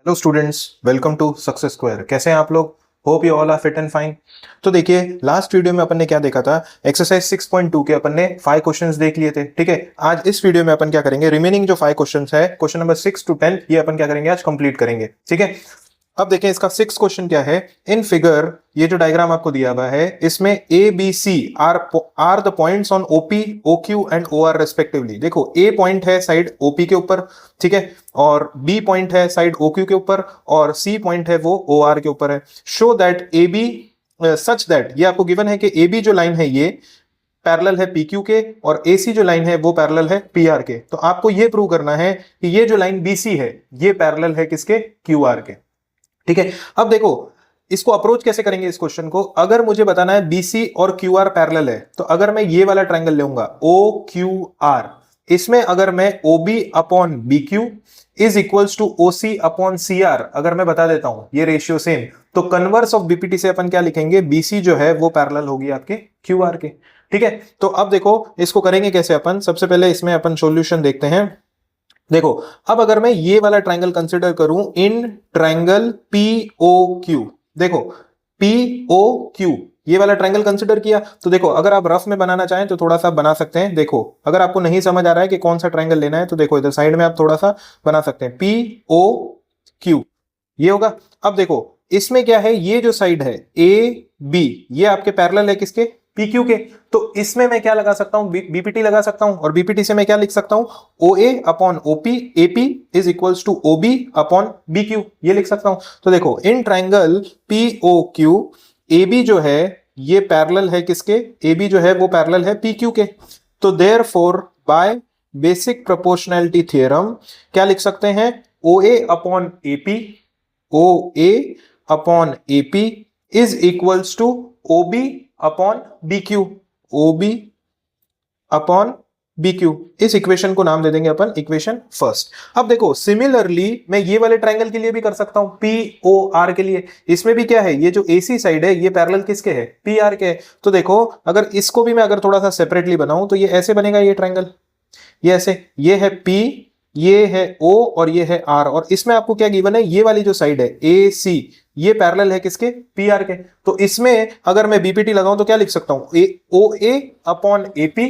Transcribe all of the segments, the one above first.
Hello students, welcome to success square. कैसे हैं आप लोग? Hope you all are fit and fine. तो देखिए, लास्ट वीडियो में अपन ने क्या देखा था, एक्सरसाइज 6.2 के अपन ने 5 क्वेश्चंस देख लिए थे। ठीक है, आज इस वीडियो में अपन क्या करेंगे, रिमेनिंग जो 5 क्वेश्चंस है, क्वेश्चन नंबर 6 to 10, ये अपन क्या करेंगे, आज कंप्लीट करेंगे। ठीक है, अब देखें इसका 6 क्वेश्चन क्या है। इन फिगर, ये जो डायग्राम आपको दिया हुआ है, इसमें A B C are the points on OP, OQ and O R respectively. देखो, ए पॉइंट है साइड ओपी के ऊपर, ठीक है, और बी पॉइंट है साइड ओक्यू के ऊपर, और सी पॉइंट है वो ओ आर के ऊपर है। Show that A B such that, ये आपको गिवन है कि ए बी जो लाइन है ये पैरेलल है PQ के, और AC जो लाइन है वो पैरेलल है PR के। तो आपको ये प्रूव करना है कि ये जो लाइन BC है ये पैरेलल है किसके, QR के। ठीक है, अब देखो इसको अप्रोच कैसे करेंगे इस क्वेश्चन को। अगर मुझे बताना है BC और QR पैरेलल है, तो अगर मैं ये वाला ट्रायंगल लूंगा OQR, इसमें अगर मैं OB upon BQ is equals to OC upon CR अगर मैं बता देता हूं ये रेशियो सेम, तो कन्वर्स ऑफ BPT से अपन क्या लिखेंगे, BC जो है वो पैरेलल होगी आपके QR के। ठीक है, तो अब देखो इसको करेंगे कैसे अपन। सबसे पहले इसमें अपन सॉल्यूशन देखते हैं। देखो, अब अगर मैं ये वाला ट्रायंगल कंसिडर करूं, इन ट्रायंगल POQ, देखो POQ ये वाला ट्रायंगल कंसिडर किया, तो देखो अगर आप रफ में बनाना चाहें तो थोड़ा सा बना सकते हैं। देखो, अगर आपको नहीं समझ आ रहा है कि कौन सा ट्रायंगल लेना है, तो देखो इधर साइड में आप थोड़ा सा बना सकते हैं, POQ ये होगा। अब देखो इसमें क्या है, ये जो साइड है AB, ये आपके पैरेलल है किसके, PQ के। तो इसमें मैं क्या लगा सकता हूं, BPT लगा सकता हूं, और BPT से मैं क्या लिख सकता हूं, OA upon OP AP is equals to OB upon BQ, ये लिख सकता हूं। तो देखो इन ट्रायंगल POQ AB जो है ये पैरेलल है किसके, AB जो है वो पैरेलल है PQ के। तो therefore by basic proportionality theorem क्या लिख सकते हैं, OA upon AP, OA upon AP is equals to OB upon BQ, OB upon BQ। इस इक्वेशन को नाम दे देंगे अपन इक्वेशन फर्स्ट। अब देखो सिमिलरली मैं ये वाले ट्रायंगल के लिए भी कर सकता हूं, POR के लिए। इसमें भी क्या है, ये जो AC साइड है ये पैरेलल किसके है, PR के है। तो देखो अगर इसको भी मैं अगर थोड़ा सा सेपरेटली बनाऊं, तो ये ऐसे बनेगा ये ट्रायंगल, ये ऐसे, ये है P, ये है O और ये है R, और इसमें आपको क्या गिवन है, ये वाली जो साइड है AC ये पैरेलल है किसके, PR के। तो इसमें अगर मैं BPT लगाऊं तो क्या लिख सकता हूं, OA upon AP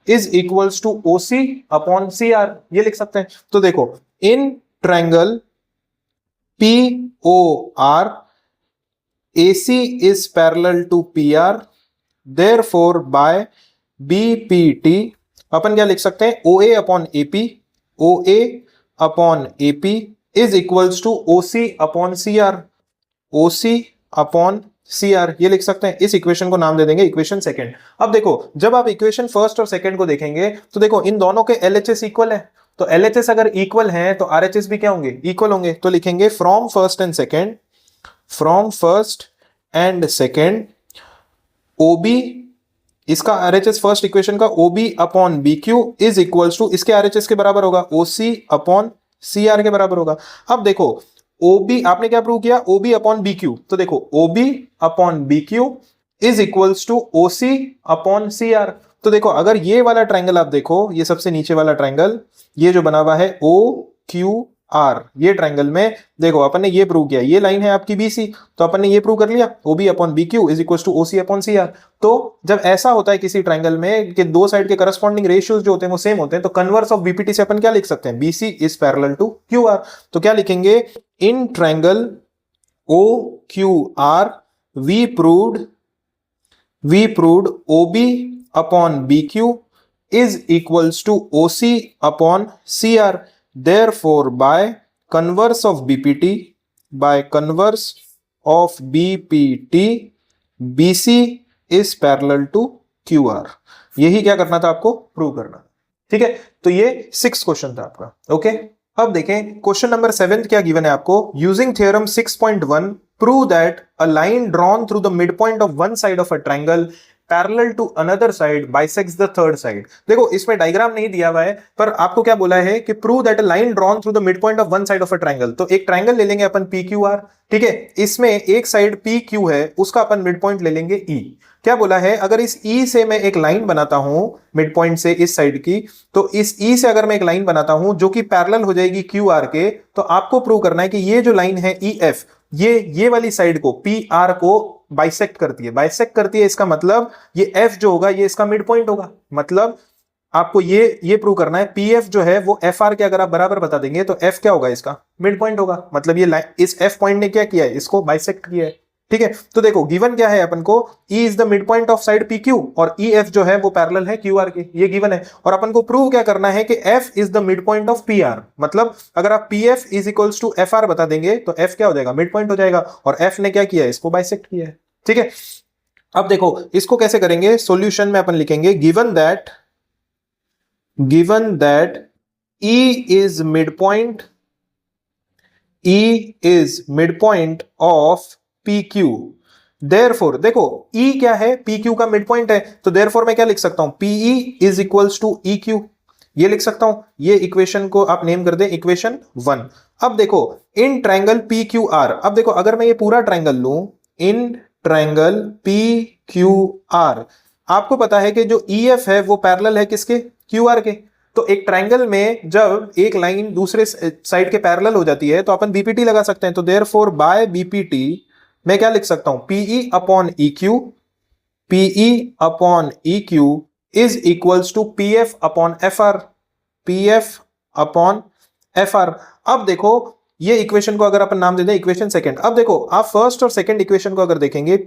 is equals to OC upon CR, ये लिख सकते हैं। तो देखो in triangle POR AC is parallel to PR, therefore by BPT अपन क्या लिख सकते हैं, OA upon AP, OA upon AP is equals to OC upon CR, OC upon CR, ये लिख सकते हैं। इस इक्वेशन को नाम दे देंगे इक्वेशन सेकंड। अब देखो जब आप इक्वेशन फर्स्ट और सेकंड को देखेंगे, तो देखो इन दोनों के LHS इक्वल है। तो LHS अगर इक्वल है तो RHS भी क्या होंगे, इक्वल होंगे। तो लिखेंगे from first and second, from first and second OB, इसका RHS फर्स्ट इक्वेशन का OB upon BQ is equals to, इसके RHS के बराबर होगा OC अपॉन CR के बराबर होगा। अब देखो OB आपने क्या प्रूव किया, OB अपॉन BQ। तो देखो OB upon BQ is equals to OC upon CR। तो देखो अगर ये वाला ट्रायंगल आप देखो, ये सबसे नीचे वाला ट्रायंगल ये जो बना हुआ है OQR, ये ट्रायंगल में देखो अपन ने ये प्रूव किया, ये लाइन है आपकी BC, तो अपन ने ये प्रूव कर लिया OB upon BQ is equals to OC upon CR। तो जब ऐसा होता है किसी ट्रायंगल में कि दो साइड के करस्पॉन्डिंग रेशियोज जो होते हैं वो सेम होते हैं, तो कन्वर्स ऑफ BPT से अपन क्या लिख सकते हैं, BC is parallel to QR। तो क्या लिखेंगे, in triangle OQR we proved OB upon BQ is equals to OC upon CR, therefore by converse of BPT BC is parallel to QR। यही क्या करना था आपको, प्रूव करना। ठीक है, तो ये 6 क्वेश्चन था आपका। ओके, अब देखें क्वेश्चन नंबर 7 क्या गिवन है आपको, using theorem 6.1 prove that a line drawn through the mid point of one side of a triangle parallel to another side bisects the third side. देखो इसमें डायग्राम नहीं दिया हुआ है, पर आपको क्या बोला है कि prove that a line drawn through the mid point of one side of a triangle. तो एक ट्रायंगल ले लेंगे अपन पी क्यू आर, ठीक है, इसमें एक साइड पी क्यू है, उसका अपन मिड पॉइंट ले लेंगे ई। क्या बोला है, अगर इस ई से मैं एक लाइन बनाता हूं मिड पॉइंट से इस साइड की, तो इस ई से अगर मैं एक लाइन बनाता हूं जो कि पैरेलल हो जाएगी क्यू आर के, तो आपको प्रूव करना है कि ये जो लाइन है ई एफ, ये वाली साइड को पी आर को बाइसेक्ट करती है। बाइसेक्ट करती है इसका मतलब ये एफ जो होगा ये इसका मिड पॉइंट होगा। मतलब आपको ये प्रूव करना है पी एफ जो है वो एफ आर के अगर आप बराबर बता देंगे तो एफ क्या होगा, इसका मिड पॉइंट होगा। मतलब ये लाइन इस एफ पॉइंट ने क्या किया है, इसको बाइसेक्ट किया है, ठीक है। तो देखो गिवन क्या है अपन को, E is the mid point of side PQ और EF जो है वो पैरेलल है QR के, ये गिवन है। और अपन को प्रूव क्या करना है कि F is the mid point of PR। मतलब अगर आप PF is equals to FR बता देंगे तो F क्या हो जाएगा, मिड पॉइंट हो जाएगा। और F ने क्या किया है, इसको बाइसेक्ट किया है, ठीक है। अब देखो इसको कैसे करेंगे, सॉल्यूशन में अपन लिखेंगे given that E is midpoint of PQ, therefore देखो E क्या है, PQ का मिड पॉइंट है, तो therefore मैं क्या लिख सकता हूं, PE is equals to EQ, ये लिख सकता हूं। ये इक्वेशन को आप नेम कर दे इक्वेशन 1। अब देखो इन ट्रायंगल PQR, अब देखो अगर मैं ये पूरा ट्रायंगल लूं, इन ट्रायंगल PQR, आपको पता है कि जो EF है वो पैरेलल है किसके, QR के। तो एक ट्रायंगल में जब एक लाइन दूसरे साइड के पैरेलल हो जाती है तो अपन बीपीटी लगा सकते हैं। तो देयरफॉर बाय बीपीटी मैं क्या लिख सकता हूं, PE upon EQ is equals to PF upon FR। अब देखो ये इक्वेशन को अगर अपन नाम दे दें इक्वेशन सेकंड। अब देखो आप फर्स्ट और सेकंड इक्वेशन को अगर देखेंगे,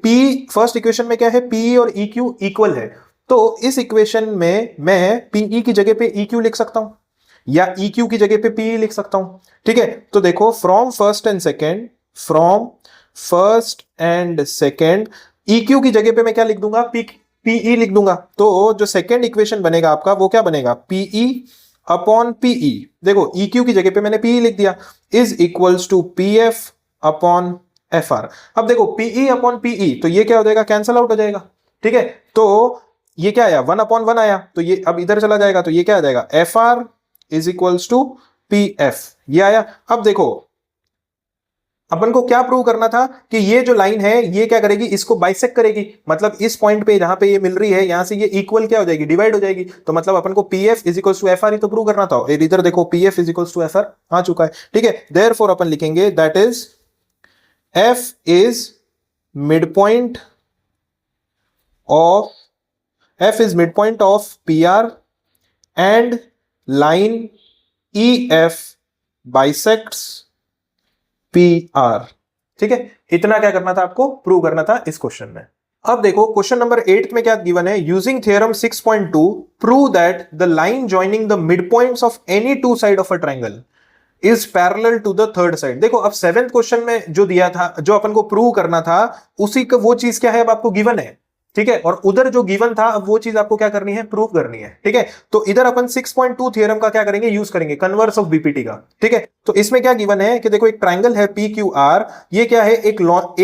फर्स्ट इक्वेशन में क्या है, PE और EQ इक्वल है, तो इस इक्वेशन में मैं PE की जगह पे EQ लिख सकता हूं या EQ की जगह पे PE लिख सकता हूं, ठीक है। तो देखो from first and second EQ की जगह पे मैं क्या लिख दूंगा, PE लिख दूंगा। तो जो सेकंड इक्वेशन बनेगा आपका वो क्या बनेगा, PE अपॉन PE। देखो EQ की जगह पे मैंने PE लिख दिया, is equals to PF upon FR। अब देखो PE अपॉन PE, तो ये क्या हो जाएगा, कैंसल आउट हो जाएगा, ठीक है। तो ये क्या आया, 1/1 आया, तो ये अब इधर चला जाएगा, तो ये क्या आ जाएगा, FR is equals to PF, ये आया। अब देखो अपन को क्या प्रूव करना था कि ये जो लाइन है ये क्या करेगी, इसको बाइसेक्ट करेगी। मतलब इस पॉइंट पे जहां पे ये मिल रही है यहां से ये इक्वल क्या हो जाएगी, डिवाइड हो जाएगी। तो मतलब अपन को PF is equals to FR ही तो प्रूव करना था। इधर देखो PF is equals to FR आ चुका है, ठीक है। देयरफॉर अपन लिखेंगे that is F is mid point of PR and line EF bisects PR, ठीक है। इतना क्या करना था आपको, प्रूव करना था इस क्वेश्चन में। अब देखो क्वेश्चन नंबर 8 में क्या गिवन है, using theorem 6.2 prove that the line joining the mid points of any two side of a triangle is parallel to the third side. देखो अब 7th क्वेश्चन में जो दिया था, जो अपन को प्रूव करना था, उसी का वो चीज क्या है, अब आपको गिवन है, ठीक है। और उधर जो गिवन था अब वो चीज आपको क्या करनी है, प्रूव करनी है, ठीक है। तो इधर अपन 6.2 थ्योरम का क्या करेंगे, यूज करेंगे, कन्वर्स ऑफ बीपीटी का, ठीक है। तो इसमें क्या गिवन है कि देखो एक ट्रायंगल है PQR, ये क्या है, एक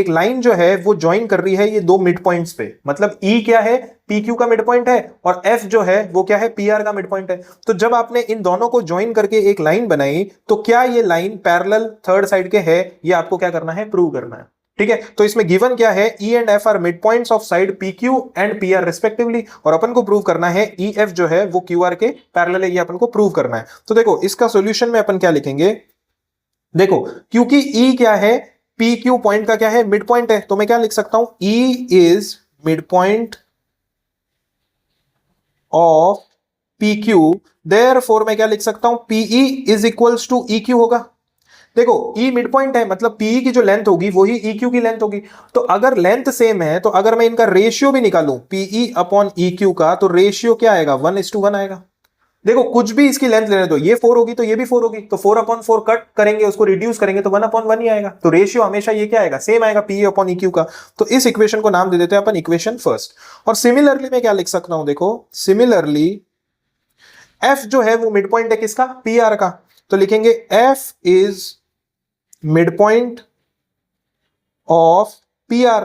लाइन जो है वो ज्वाइन कर रही है ये दो मिड पॉइंट्स पे। मतलब E क्या है, PQ का मिड पॉइंट है, और F जो है वो क्या है, PR का मिड पॉइंट है। तो जब आपने इन दोनों को ज्वाइन करके एक लाइन बनाई, तो क्या ये लाइन पैरेलल थर्ड साइड के है, ये आपको क्या करना है, प्रूव करना है, ठीक है। तो इसमें गिवन क्या है, E and F are mid points of side PQ and PR respectively, और अपन को प्रूव करना है EF जो है वो QR के पैरेलल है, ये अपन को प्रूव करना है। तो देखो इसका सॉल्यूशन में अपन क्या लिखेंगे, देखो क्योंकि E क्या है, PQ पॉइंट का क्या है, मिड पॉइंट है, तो मैं क्या लिख सकता हूं, E is mid point of PQ, therefore मैं क्या लिख सकता हूं, PE is equals to EQ होगा। देखो E मिड पॉइंट है, मतलब PE की जो लेंथ होगी वही EQ की लेंथ होगी। तो अगर लेंथ सेम है, तो अगर मैं इनका रेशियो भी निकालूं PE अपॉन EQ का, तो रेशियो क्या आएगा, 1:1 आएगा। देखो कुछ भी इसकी लेंथ लेने दो, ये 4 होगी तो ये भी 4 होगी, तो 4/4 कट करेंगे, उसको रिड्यूस करेंगे तो 1/1 ही आएगा। तो रेशियो हमेशा ये क्या आएगा, सेम आएगा PE अपॉन EQ का। तो इस इक्वेशन को नाम दे देते हैं अपन इक्वेशन फर्स्ट। और सिमिलरली मैं क्या लिख सकता हूं, देखो सिमिलरली F जो है वो मिड पॉइंट है किसका, PR का, तो लिखेंगे F is mid point of PR।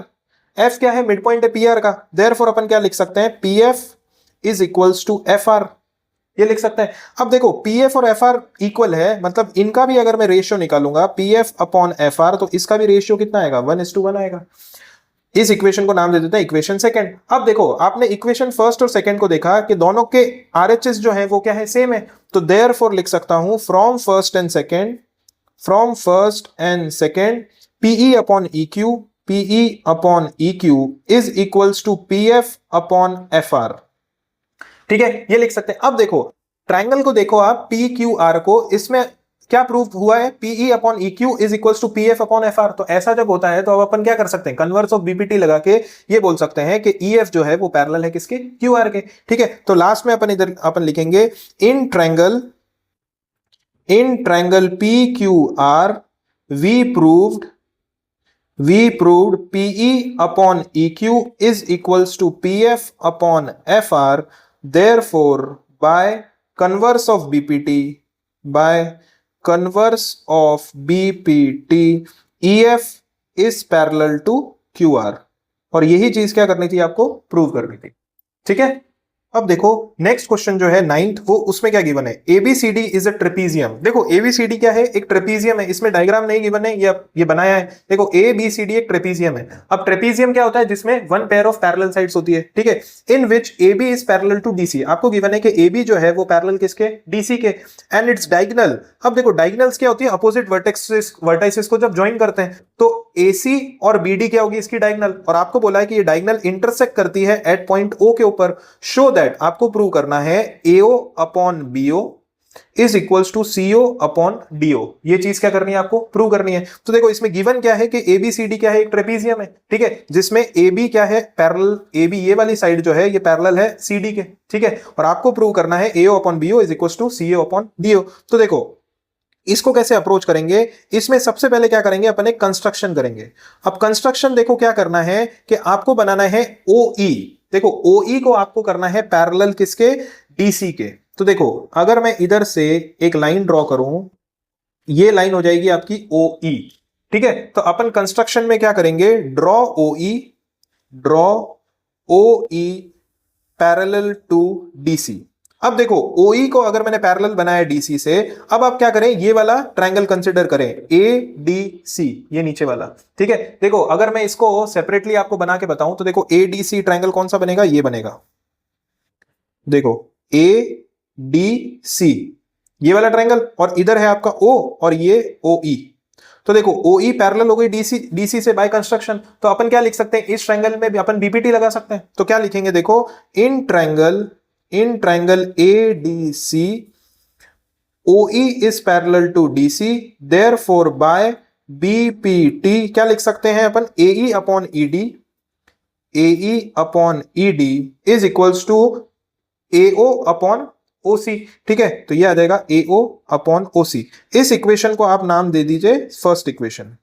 F क्या है, मिड पॉइंट है पी आर का, देयरफॉर अपन क्या लिख सकते हैं, P F is equals to F R, ये लिख सकते हैं। अब देखो पी एफ और एफ आर इक्वल है, मतलब इनका भी अगर मैं रेशियो निकालूंगा P F upon F R, तो इसका भी रेशियो कितना आएगा, 1:1 आएगा। इस इक्वेशन को नाम दे देते हैं इक्वेशन सेकंड। अब देखो आपने इक्वेशन फर्स्ट और सेकंड को देखा कि दोनों के आरएचएस जो है वो क्या है, सेम है, तो देयरफॉर लिख सकता हूं from first and second PE upon E Q is equals to P F upon F R. ठीक है, ये लिख सकते हैं। अब देखो ट्राइंगल को देखो आप, पी क्यू आर को, इसमें क्या प्रूव हुआ है, PE upon E Q is equals to P F upon F R. तो ऐसा जब होता है तो अब अपन क्या कर सकते हैं, कन्वर्स ऑफ बीपीटी लगा के ये बोल सकते हैं कि ई एफ जो है वो पैरेलल है किसके, क्यू आर के। ठीक है, तो लास्ट में अपन इधर अपन लिखेंगे in triangle P Q R we proved PE upon E Q is equals to P F upon F R, therefore by converse of BPT EF is parallel to QR। और यही चीज क्या करनी थी, आपको प्रूव करनी थी। ठीक है, अब देखो नेक्स्ट क्वेश्चन जो है 9th, वो उसमें क्या गिवन है, ABCD इज अ ट्रेपीजियम। देखो ABCD क्या है, एक ट्रेपीजियम है, इसमें डायग्राम नहीं गिवन है, ये बनाया है। देखो ABCD एक ट्रेपीजियम है। अब ट्रेपीजियम क्या होता है, जिसमें one pair of parallel sides होती है। ठीक है, in which AB is parallel to DC। आपको गिवन है कि AB जो है वो पैरेलल किसके, DC के, एंड इट्स डायगोनल। अब देखो डायगोनल्स क्या होती है, अपोजिट वर्टेक्सेस को जब ज्वाइन करते हैं तो AC और BD क्या होगी, इसकी डायगोनल। और आपको बोला है कि ये डायगोनल इंटरसेक्ट करती है एट पॉइंट O के ऊपर। शो दैट, आपको प्रूव करना है AO upon BO is equals to CO upon DO। ये चीज क्या करनी है, आपको प्रूव करनी है। तो देखो इसमें गिवन क्या है कि ABCD क्या है, एक ट्रेपीजियम है। ठीक है, जिसमें AB क्या है, पैरेलल, AB ये वाली साइड जो है ये पैरेलल है CD के। ठीक है, और आपको प्रूव करना है AO upon BO is equals to CO upon DO। तो देखो इसको कैसे अप्रोच करेंगे, इसमें सबसे पहले क्या करेंगे, अपन एक कंस्ट्रक्शन करेंगे। अब कंस्ट्रक्शन देखो क्या करना है कि आपको बनाना है OE। देखो OE को आपको करना है पैरेलल किसके, DC के। तो देखो अगर मैं इधर से एक लाइन ड्रॉ करूं, ये लाइन हो जाएगी आपकी OE। ठीक है, तो अपन कंस्ट्रक्शन में क्या करेंगे, draw OE parallel to DC। अब देखो OE को अगर मैंने पैरेलल बनाया DC से, अब आप क्या करें, ये वाला ट्रायंगल कंसीडर करें ADC, ये नीचे वाला। ठीक है, देखो अगर मैं इसको सेपरेटली आपको बना के बताऊं तो देखो ADC ट्रायंगल कौन सा बनेगा, ये बनेगा। देखो ADC ये वाला ट्रायंगल, और इधर है आपका O और ये OE। तो देखो OE पैरेलल हो गई DC से बाय कंस्ट्रक्शन। तो अपन क्या लिख सकते हैं, इस ट्रायंगल में भी अपन BPT लगा सकते हैं। तो क्या लिखेंगे, देखो in triangle ADC OE is parallel to DC, therefore by BPT क्या लिख सकते हैं अपन, AE upon ED is equals to AO upon OC। ठीक है, तो ये आ जाएगा AO अपॉन OC। इस इक्वेशन को आप नाम दे दीजिए फर्स्ट इक्वेशन।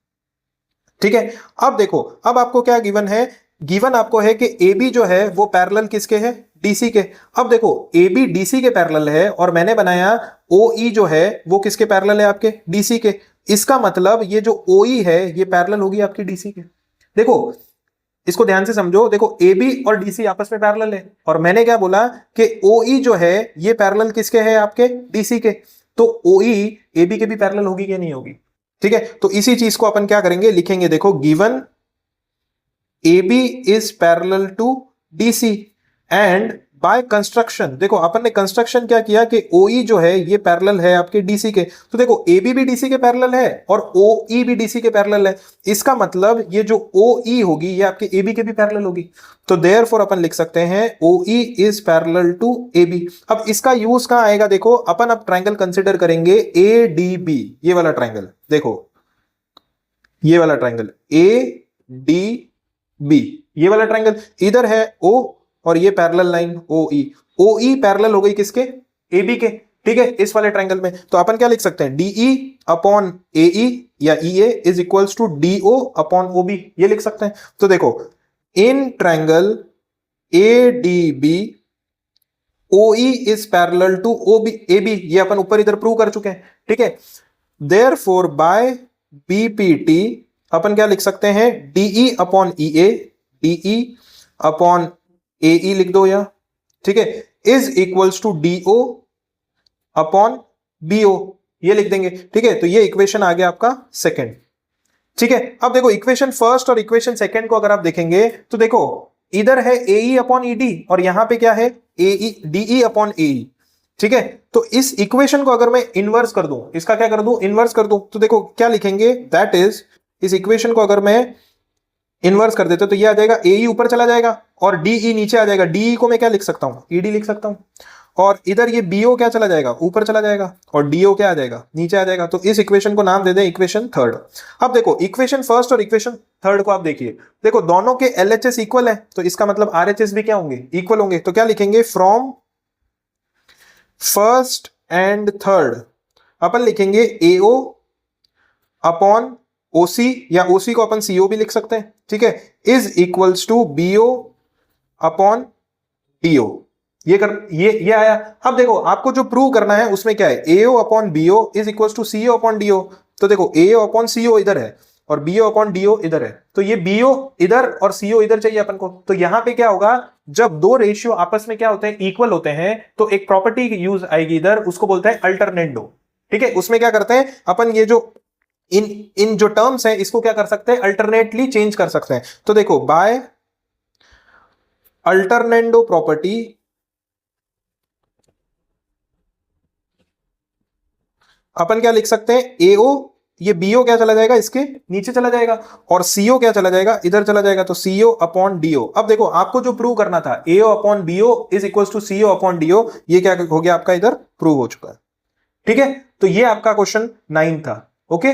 ठीक है, अब देखो अब आपको क्या गिवन है, गिवन आपको है कि AB जो है वो पैरेलल किसके है, DC के। अब देखो AB DC के पैरेलल है, और मैंने बनाया OE जो है वो किसके पैरेलल है, आपके DC के। इसका मतलब ये जो OE है ये पैरेलल होगी आपकी DC के। देखो इसको ध्यान से समझो, देखो AB और DC आपस में पैरेलल है, और मैंने क्या बोला कि OE जो है ये पैरेलल किसके है, आपके DC के। तो OE AB के भी पैरेलल होगी कि नहीं होगी। ठीक है, तो इसी चीज को अपन क्या करेंगे, लिखेंगे, देखो given AB is parallel to DC and by construction। देखो अपन ने कंस्ट्रक्शन क्या किया कि OE जो है ये पैरेलल है आपके DC के। तो देखो AB भी DC के पैरेलल है और OE भी DC के पैरेलल है। इसका मतलब ये जो OE होगी ये आपके AB के भी पैरेलल होगी। तो देयरफॉर अपन लिख सकते हैं OE is parallel to AB। अब इसका यूज कहां आएगा, देखो अपन अब ट्रायंगल कंसीडर करेंगे ADB, ये वाला ट्रायंगल। देखो ये वाला ट्रायंगल ADB, ये वाला ट्रायंगल, इधर है O और ये पैरेलल लाइन OE पैरेलल हो गई किसके, AB के। ठीक है, इस वाले ट्रायंगल में तो अपन क्या लिख सकते हैं, DE अपॉन AE या EA is equals to DO upon OB, ये लिख सकते हैं। तो देखो in triangle ADB OE is parallel to AB, ये अपन ऊपर इधर प्रूव कर चुके हैं। ठीक है, देयरफॉर बाय BPT अपन क्या लिख सकते हैं, DE upon EA DE upon AE लिख दो, या ठीक है, is equals to DO upon BO, ये लिख देंगे। ठीक है, तो ये इक्वेशन आ गया आपका सेकंड। ठीक है, अब देखो इक्वेशन फर्स्ट और इक्वेशन सेकंड को अगर आप देखेंगे तो देखो इधर है AE अपॉन ED और यहां पे क्या है DE अपॉन AE। ठीक है, तो इस इक्वेशन को अगर मैं इनवर्स कर दूं, इसका क्या कर दूं, इनवर्स कर दूं, तो देखो क्या लिखेंगे, दैट इज, इस इक्वेशन को अगर मैं इनवर्स कर देते तो ये आ जाएगा AE ऊपर चला जाएगा और DE नीचे आ जाएगा। DE को मैं क्या लिख सकता हूं, ED लिख सकता हूं, और इधर ये BO क्या चला जाएगा, ऊपर चला जाएगा, और DO क्या आ जाएगा, नीचे आ जाएगा। तो इस इक्वेशन को नाम दे दें इक्वेशन थर्ड। अब देखो इक्वेशन फर्स्ट और इक्वेशन थर्ड को आप देखिए, देखो दोनों के LHS इक्वल है, तो इसका मतलब RHS भी क्या होंगे, इक्वल होंगे। तो क्या लिखेंगे, फ्रॉम फर्स्ट एंड थर्ड अपन लिखेंगे AO अपॉन OC, या OC को अपन CO भी लिख सकते हैं। ठीक है, is equals to BO upon DO। ये आया। अब देखो आपको जो प्रूव करना है उसमें क्या है, AO upon BO is equals to CO upon DO। तो देखो AO अपॉन CO इधर है और BO अपॉन DO इधर है, तो ये BO इधर और CO इधर चाहिए अपन को। तो यहां पे क्या होगा, जब दो रेशियो आपस में क्या होते हैं, इक्वल होते हैं, तो एक प्रॉपर्टी यूज आएगी इधर, उसको बोलते हैं अल्टरनेंडो। ठीक है, उसमें क्या करते हैं अपन, ये जो इन जो टर्म्स है इसको क्या कर सकते हैं, अल्टरनेटली चेंज कर सकते हैं। तो देखो बाय अल्टरनेंडो प्रॉपर्टी अपन क्या लिख सकते हैं, AO, ये BO क्या चला जाएगा, इसके नीचे चला जाएगा, और CO क्या चला जाएगा, इधर चला जाएगा, तो CO अपॉन DO। अब देखो आपको जो प्रूव करना था AO upon BO is equal to CO upon DO, ये क्या हो गया आपका, इधर प्रूव हो चुका है। ठीक है, तो ये आपका क्वेश्चन 9 था। ओके,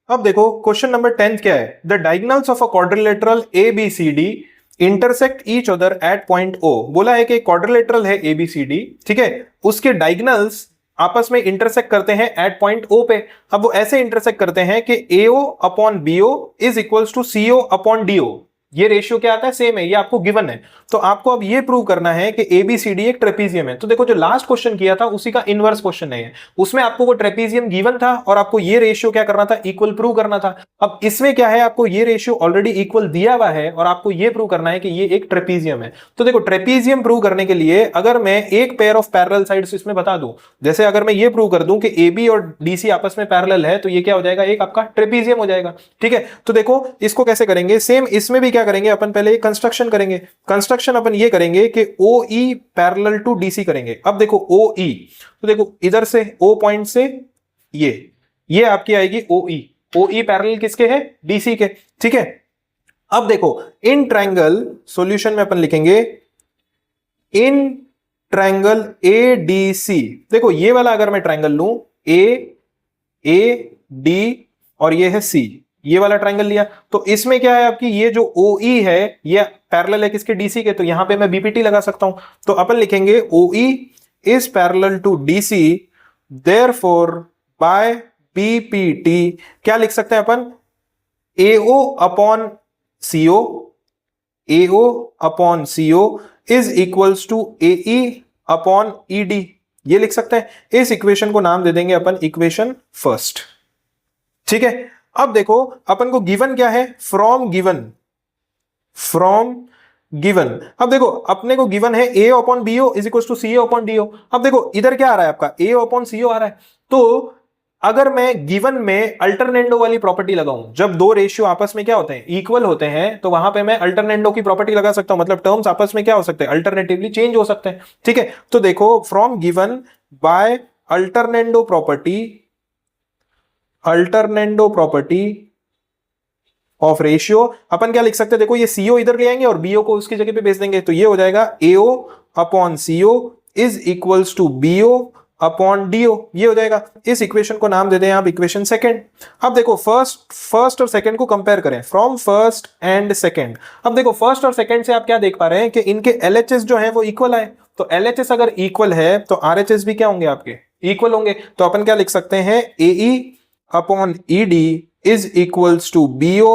अब देखो क्वेश्चन नंबर 10 क्या है, the diagonals of a quadrilateral ABCD intersect each other at point O। बोला है कि क्वाड्रिलेटरल है ABCD, ठीक है, उसके डायगोनल्स आपस में इंटरसेक्ट करते हैं एट पॉइंट O पे। अब वो ऐसे इंटरसेक्ट करते हैं कि AO upon BO is equals to CO upon DO। ये रेशियो क्या आता है, सेम है, ये आपको गिवन है। तो आपको अब ये प्रूव करना है कि ABCD एक ट्रेपीजियम है। तो देखो जो लास्ट क्वेश्चन किया था उसी का इनवर्स क्वेश्चन है, उसमें आपको वो ट्रेपीजियम गिवन था और आपको ये रेशियो क्या करना था, इक्वल प्रूव करना था। अब इसमें क्या है, आपको ये रेशियो ऑलरेडी इक्वल दिया हुआ है और आपको ये प्रूव करना है कि ये एक ट्रेपीजियम है। तो देखो ट्रेपीजियम प्रूव करने के लिए अगर मैं एक पेयर ऑफ पैरेलल साइड्स इसमें बता दूं, जैसे अगर मैं ये प्रूव कर दूं कि AB और DC आपस में पैरेलल है, तो ये क्या हो जाएगा, एक आपका ट्रेपीजियम हो जाएगा। ठीक है, तो देखो इसको कैसे करेंगे, सेम इसमें भी क्या करेंगे अपन, पहले कंस्ट्रक्शन करेंगे। कंस्ट्रक्शन अपन ये करेंगे कि OE पैरेलल टू DC करेंगे। अब देखो OE, तो देखो इधर से O पॉइंट से ये आपकी आएगी OE पैरेलल किसके है, DC के। ठीक है, अब देखो इन ट्रायंगल, सॉल्यूशन में अपन लिखेंगे इन ट्रायंगल ADC। देखो ये वाला अगर मैं ट्रायंगल लूं AD और ये है C, ये वाला ट्रायंगल लिया, तो इसमें क्या है आपकी, ये जो OE है ये पैरेलल है किसके, DC के। तो यहां पे मैं BPT लगा सकता हूं। तो अपन लिखेंगे OE is parallel to DC, therefore by BPT क्या लिख सकते हैं अपन, AO upon CO is equals to AE upon ED, ये लिख सकते हैं। इस इक्वेशन को नाम दे देंगे अपन इक्वेशन फर्स्ट। ठीक है, अब देखो अपन को गिवन क्या है, फ्रॉम गिवन। अब देखो अपने को गिवन है AO upon BO is equal to CO upon DO। अब देखो इधर क्या आ रहा है आपका, AO अपॉन CO आ रहा है। तो अगर मैं गिवन में अल्टरनेंडो वाली प्रॉपर्टी लगाऊं, जब दो रेशियो आपस में क्या होते हैं, इक्वल होते हैं, तो वहां पे मैं अल्टरनेंडो की प्रॉपर्टी लगा सकता हूं। मतलब टर्म्स आपस में क्या हो सकते हैं, अल्टरनेटिवली चेंज हो सकते हैं। ठीक है, तो देखो from given by alternendo property of ratio अपन क्या लिख सकते हैं, देखो ये CO इधर ले आएंगे और BO को उसकी जगह पे भेज देंगे, तो ये हो जाएगा AO upon CO is equals to BO upon DO, ये हो जाएगा। इस इक्वेशन को नाम दे दें आप इक्वेशन सेकंड। अब देखो फर्स्ट और सेकंड को कंपेयर करें, फ्रॉम फर्स्ट एंड सेकंड। अब देखो फर्स्ट और सेकंड से आप क्या देख पा रहे हैं कि इनके LHS जो है वो इक्वल है। तो LHS अगर इक्वल है तो RHS भी क्या होंगे, आपके इक्वल होंगे। तो अपन क्या लिख सकते हैं, AE upon ED is equals to BO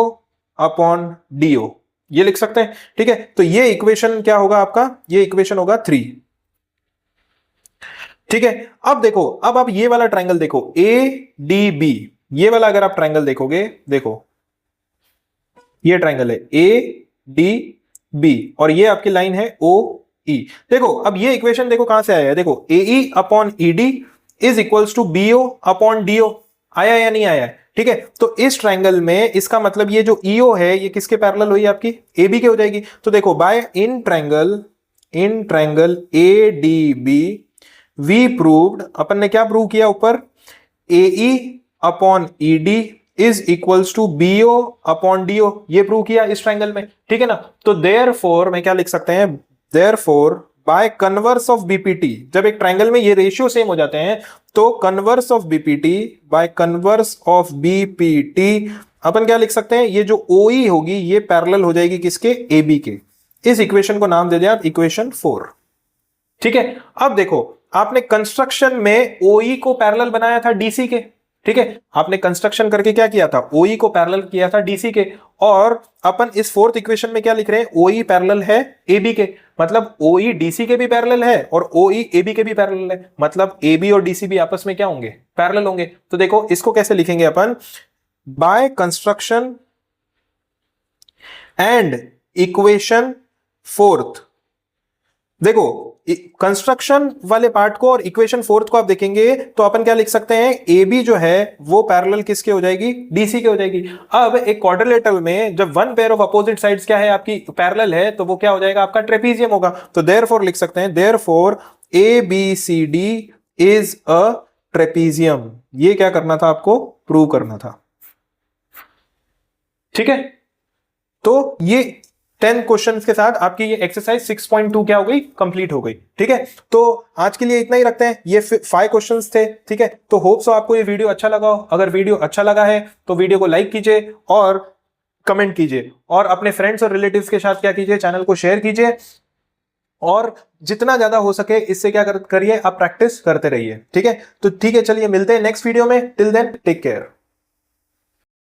upon DO, ये लिख सकते हैं। ठीक है, तो ये इक्वेशन क्या होगा आपका, ये इक्वेशन होगा 3। ठीक है, अब देखो, अब आप ये वाला ट्रायंगल देखो ADB, ये वाला अगर आप ट्रायंगल देखोगे, देखो ये ट्रायंगल है ADB बी और ये आपकी लाइन है ओ ई। देखो अब ये इक्वेशन देखो कहां से आया है, देखो A E upon E D is equals to B O upon D O, आया या नहीं आया है? ठीक है, तो इस ट्रायंगल में इसका मतलब ये जो ईओ है ये किसके पैरेलल हुई आपकी, ए बी के हो जाएगी। तो देखो by in triangle A D B we proved, अपन ने क्या प्रूव किया ऊपर, A E upon E D is equals to B O upon D O, ये प्रूव किया इस ट्रायंगल में, ठीक है ना। तो देयरफॉर मैं क्या लिख सकते हैं, therefore by converse of BPT, जब एक ट्रायंगल में ये रेशियो सेम हो जाते हैं तो converse of BPT, by converse of BPT अपन क्या लिख सकते हैं, ये जो ओई होगी ये पैरेलल हो जाएगी किसके, ए बी के। इस इक्वेशन को नाम दे दिया आप इक्वेशन 4, ठीक है। अब देखो आपने कंस्ट्रक्शन में ओई को पैरेलल बनाया था डीसी के, ठीक है, आपने कंस्ट्रक्शन करके क्या किया था, ओई को पैरेलल किया था डीसी के, और अपन इस फोर्थ इक्वेशन में क्या लिख रहे हैं, ओई पैरेलल है एबी के, मतलब ओई डीसी के भी पैरेलल है और ओई एबी के भी पैरेलल है, मतलब एबी और डीसी भी आपस में क्या होंगे, पैरेलल होंगे। तो देखो इसको कैसे लिखेंगे अपन, by construction and equation fourth. देखो कंस्ट्रक्शन वाले पार्ट को और इक्वेशन फोर्थ को आप देखेंगे तो अपन क्या लिख सकते हैं, ए बी जो है वो पैरेलल किसके हो जाएगी, डीसी के हो जाएगी। अब एक क्वाड्रिलेटरल में जब one pair of opposite sides क्या है आपकी, पैरेलल है, तो वो क्या हो जाएगा आपका, ट्रेपीजियम होगा। तो देयरफॉर लिख सकते हैं, therefore A B C D is a trapezium. ये क्या करना था आपको, प्रूव करना था, ठीक है। तो ये 10 क्वेश्चंस के साथ आपकी ये एक्सरसाइज 6.2 क्या हो गई, कंप्लीट हो गई, ठीक है। तो आज के लिए इतना ही रखते हैं, ये 5 क्वेश्चंस थे, ठीक है। तो होप सो आपको ये वीडियो अच्छा लगा हो, अगर वीडियो अच्छा लगा है तो वीडियो को लाइक कीजिए और कमेंट कीजिए, और अपने फ्रेंड्स और रिलेटिव्स के साथ क्या कीजिए, चैनल को शेयर कीजिए, और जितना ज्यादा हो सके इससे क्या करिए, आप प्रैक्टिस करते रहिए, ठीक है। तो ठीक है, चलिए मिलते हैं नेक्स्ट वीडियो में, टिल देन टेक केयर।